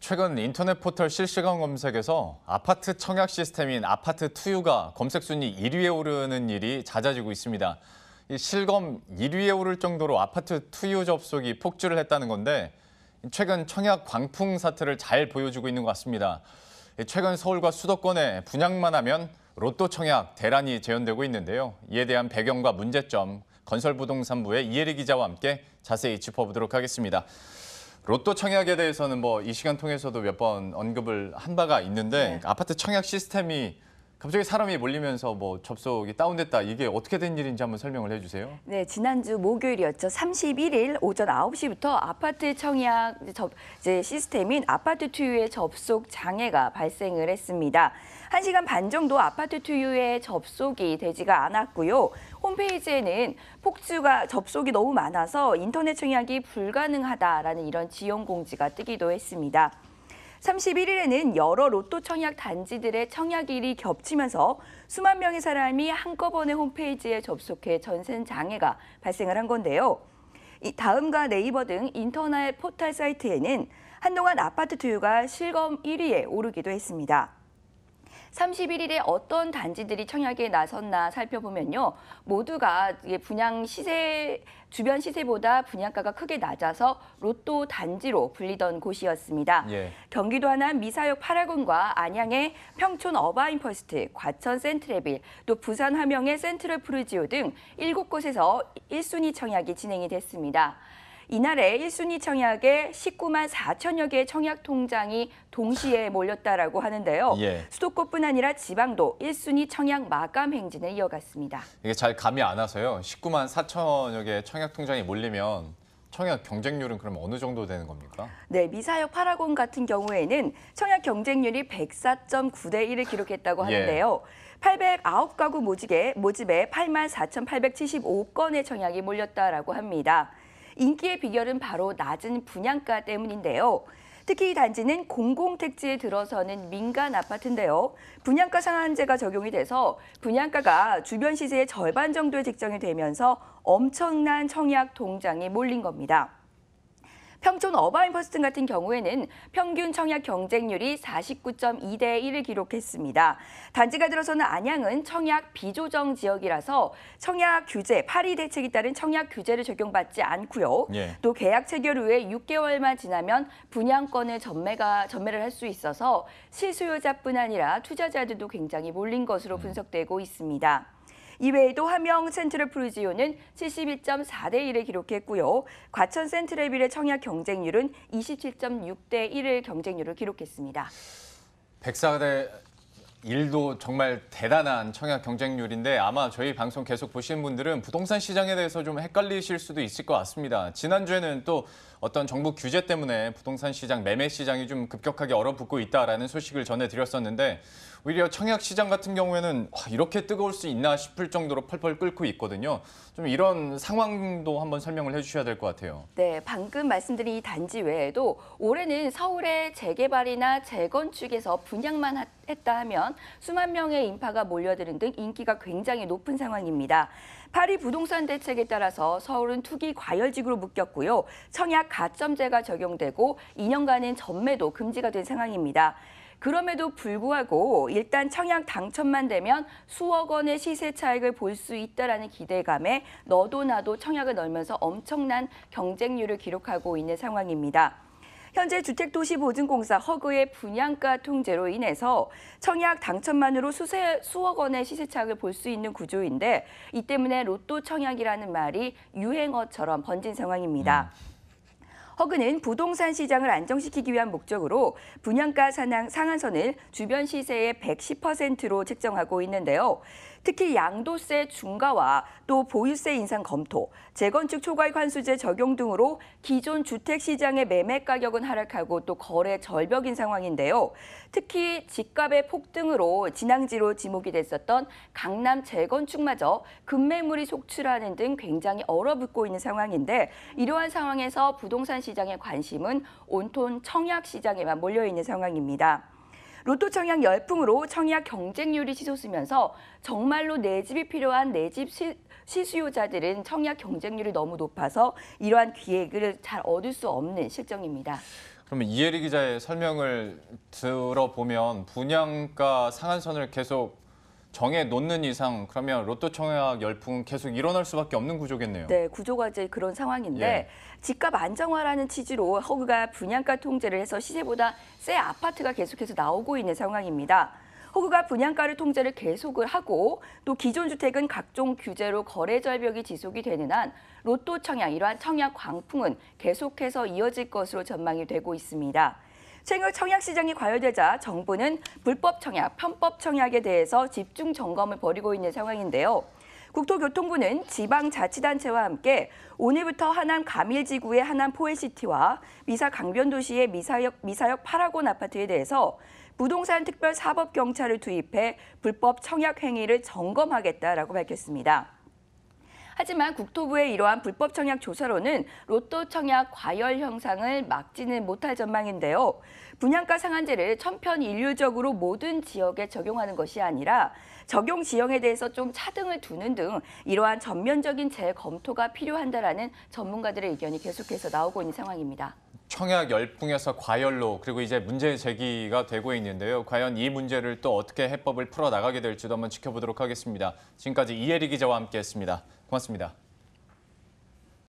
최근 인터넷 포털 실시간 검색에서 아파트 청약 시스템인 아파트 투유가 검색 순위 1위에 오르는 일이 잦아지고 있습니다. 이 실검 1위에 오를 정도로 아파트 투유 접속이 폭주를 했다는 건데 최근 청약 광풍 사태를 잘 보여주고 있는 것 같습니다. 최근 서울과 수도권에 분양만 하면 로또 청약 대란이 재현되고 있는데요. 이에 대한 배경과 문제점, 건설부동산부의 이혜리 기자와 함께 자세히 짚어보도록 하겠습니다. 로또 청약에 대해서는 이 시간 통해서도 몇 번 언급을 한 바가 있는데 아파트 청약 시스템이 갑자기 사람이 몰리면서 접속이 다운됐다. 이게 어떻게 된 일인지 한번 설명을 해주세요. 네, 지난주 목요일이었죠. 31일 오전 9시부터 아파트 청약 시스템인 아파트 투유의 접속 장애가 발생을 했습니다. 1시간 반 정도 아파트 투유에 접속이 되지가 않았고요. 홈페이지에는 접속이 너무 많아서 인터넷 청약이 불가능하다라는 이런 지연 공지가 뜨기도 했습니다. 31일에는 여러 로또 청약 단지들의 청약일이 겹치면서 수만 명의 사람이 한꺼번에 홈페이지에 접속해 전산 장애가 발생을 한 건데요. 다음과 네이버 등 인터넷 포털 사이트에는 한동안 아파트 투유가 실검 1위에 오르기도 했습니다. 31일에 어떤 단지들이 청약에 나섰나 살펴보면요. 모두가 주변 시세보다 분양가가 크게 낮아서 로또 단지로 불리던 곳이었습니다. 경기도 하남 미사역 8학원과 안양의 평촌 어바인퍼스트, 과천 센트레빌, 또 부산 함영의 센트럴 푸르지오 등 7곳에서 1순위 청약이 진행이 됐습니다. 이날에 1순위 청약에 19만 4천여 개의 청약 통장이 동시에 몰렸다라고 하는데요. 수도권뿐 아니라 지방도 1순위 청약 마감 행진을 이어갔습니다. 이게 잘 감이 안 와서요. 19만 4천여 개의 청약 통장이 몰리면 청약 경쟁률은 그럼 어느 정도 되는 겁니까? 네, 미사역 8학원 같은 경우에는 청약 경쟁률이 104.9대 1을 기록했다고 하는데요. 809가구 모집에 8만 4,875건의 청약이 몰렸다라고 합니다. 인기의 비결은 바로 낮은 분양가 때문인데요. 특히 이 단지는 공공택지에 들어서는 민간 아파트인데요. 분양가 상한제가 적용이 돼서 분양가가 주변 시세의 절반 정도에 책정이 되면서 엄청난 청약 통장이 몰린 겁니다. 평촌 어바인퍼스트 같은 경우에는 평균 청약 경쟁률이 49.2대 1을 기록했습니다. 단지가 들어서는 안양은 청약 비조정 지역이라서 청약 규제, 파리 대책에 따른 청약 규제를 적용받지 않고요. 또 계약 체결 후에 6개월만 지나면 분양권을 전매를 할 수 있어서 실수요자뿐 아니라 투자자들도 굉장히 몰린 것으로 분석되고 있습니다. 이외에도 함영 센트럴 푸르지오는 71.4대 1을 기록했고요. 과천 센트레빌의 청약 경쟁률은 27.6대 1을 경쟁률을 기록했습니다. 104대 1도 정말 대단한 청약 경쟁률인데 아마 저희 방송 계속 보시는 분들은 부동산 시장에 대해서 좀 헷갈리실 수도 있을 것 같습니다. 지난주에는 또 어떤 정부 규제 때문에 부동산 시장, 매매 시장이 좀 급격하게 얼어붙고 있다라는 소식을 전해드렸었는데 오히려 청약 시장 같은 경우에는 이렇게 뜨거울 수 있나 싶을 정도로 펄펄 끓고 있거든요. 좀 이런 상황도 한번 설명을 해주셔야 될 것 같아요. 네, 방금 말씀드린 이 단지 외에도 올해는 서울의 재개발이나 재건축에서 분양만 했다 하면 수만 명의 인파가 몰려드는 등 인기가 굉장히 높은 상황입니다. 파리 부동산 대책에 따라서 서울은 투기 과열지구로 묶였고요. 청약 가점제가 적용되고 2년간은 전매도 금지가 된 상황입니다. 그럼에도 불구하고 일단 청약 당첨만 되면 수억 원의 시세 차익을 볼 수 있다라는 기대감에 너도 나도 청약을 넣으면서 엄청난 경쟁률을 기록하고 있는 상황입니다. 현재 주택도시보증공사 허그의 분양가 통제로 인해서 청약 당첨만으로 수억 원의 시세 차익을 볼 수 있는 구조인데 이 때문에 로또 청약이라는 말이 유행어처럼 번진 상황입니다. 허그는 부동산 시장을 안정시키기 위한 목적으로 분양가 상한선을 주변 시세의 110%로 책정하고 있는데요. 특히 양도세 중과와 또 보유세 인상 검토, 재건축 초과이익 환수제 적용 등으로 기존 주택 시장의 매매 가격은 하락하고 또 거래 절벽인 상황인데요. 특히 집값의 폭등으로 진앙지로 지목이 됐었던 강남 재건축마저 급매물이 속출하는 등 굉장히 얼어붙고 있는 상황인데 이러한 상황에서 부동산 시장의 관심은 온통 청약 시장에만 몰려 있는 상황입니다. 로또 청약 열풍으로 청약 경쟁률이 치솟으면서 정말로 내 집이 필요한 내 집 시수요자들은 청약 경쟁률이 너무 높아서 이러한 기획을 잘 얻을 수 없는 실정입니다. 그러면 이혜리 기자의 설명을 들어보면 분양가 상한선을 계속 정해 놓는 이상 그러면 로또 청약 열풍은 계속 일어날 수밖에 없는 구조겠네요. 네, 구조가 이제 그런 상황인데 집값 안정화라는 취지로 허그가 분양가 통제를 해서 시세보다 새 아파트가 계속해서 나오고 있는 상황입니다. 허그가 분양가를 통제를 계속을 하고 또 기존 주택은 각종 규제로 거래 절벽이 지속이 되는 한 로또 청약, 이러한 청약 광풍은 계속해서 이어질 것으로 전망이 되고 있습니다. 최근 청약 시장이 과열되자 정부는 불법 청약, 편법 청약에 대해서 집중 점검을 벌이고 있는 상황인데요. 국토교통부는 지방자치단체와 함께 오늘부터 하남 가밀지구의 하남 포에시티와 미사 강변도시의 미사역 8학원 아파트에 대해서 부동산 특별 사법경찰을 투입해 불법 청약 행위를 점검하겠다라고 밝혔습니다. 하지만 국토부의 이러한 불법 청약 조사로는 로또 청약 과열 현상을 막지는 못할 전망인데요. 분양가 상한제를 천편일률적으로 모든 지역에 적용하는 것이 아니라 적용 지형에 대해서 좀 차등을 두는 등 이러한 전면적인 재검토가 필요한다라는 전문가들의 의견이 계속해서 나오고 있는 상황입니다. 청약 열풍에서 과열로 그리고 이제 문제 제기가 되고 있는데요. 과연 이 문제를 또 어떻게 해법을 풀어나가게 될지도 한번 지켜보도록 하겠습니다. 지금까지 이혜리 기자와 함께했습니다. 고맙습니다.